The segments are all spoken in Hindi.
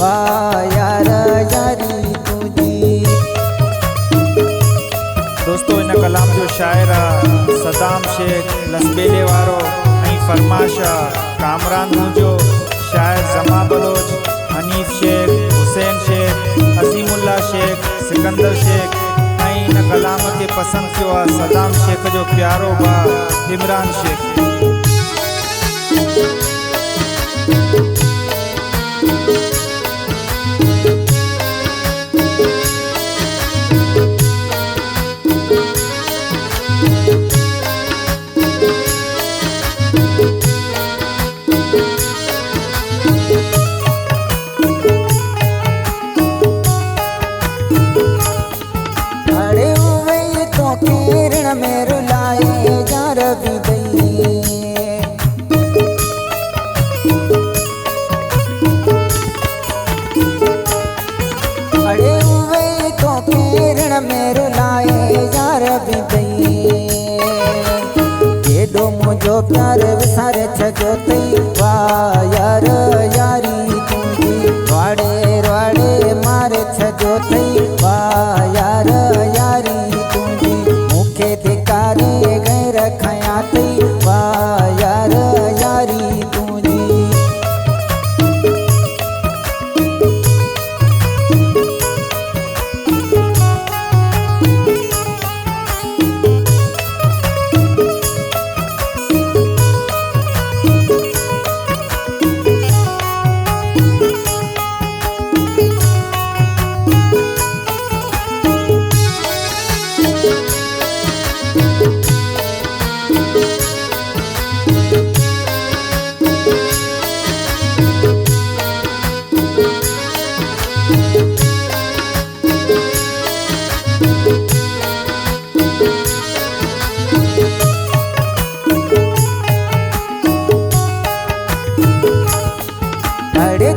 वाह यार यारी तुझी। दोस्तों इन कलाम जो शायर सदाम शेख लसबेले वारो ऐं फरमाश कामरान मुंजो शायर जमा बलोच हनीफ शेख हुसैन शेख अजीमुल्ला शेख सिकंदर शेख ऐं इन कलाम के पसंद कियो सदाम शेख जो प्यारो बा इमरान शेख। में रुलाए जा रवि दई अड़े हुए तो किरण में रुलाए जा रवि दई के दो मुझो प्यार विसार छजो तई वाह यार यारी तुझी वाड़े वाड़े मारे छजो तई वाह यार यारी तुझी मुखे धिकारे गए रखया तई वाह यार यारी तुझी।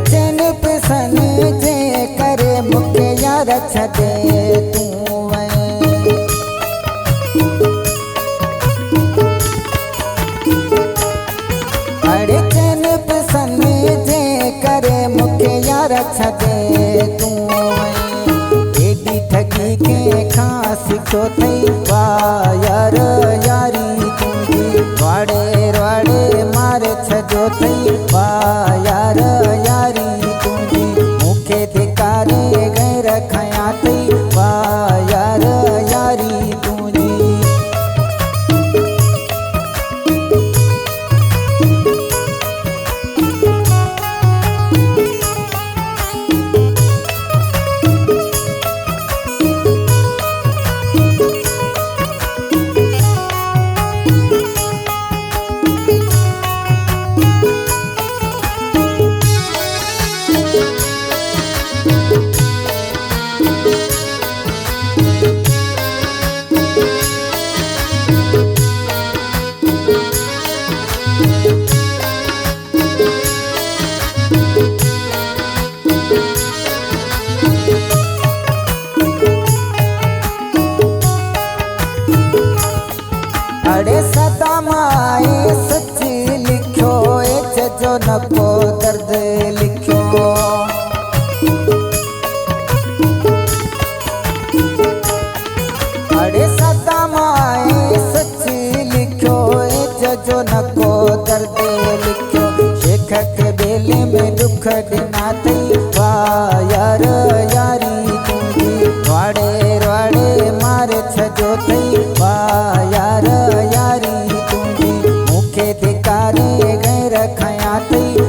चैन पिसन जे करे मुखे यार छदे तू अड़े चैन पिसन जे करे मुखे यार छदे तू एडी ठगी के खास तो थई वाह यार यारी तुझी वाड़े वाड़े मारे छजो थई वाह यार यारी तुझी मुखे धिकारे गए रखया तई वाह यार यारी तुझी। अड़े सदाम आए सच्ची लिखो जो न को दर्द लिखो अड़े सदाम आए सच्ची लिखो जो न को दर्द लिखो शेख के बेले में दुख दिना तई वाह यार यारी तुझी वाड़े वाड़े मारे छजो तई वाह यार यारी तुझी मुखे धिकारे गए रखया तई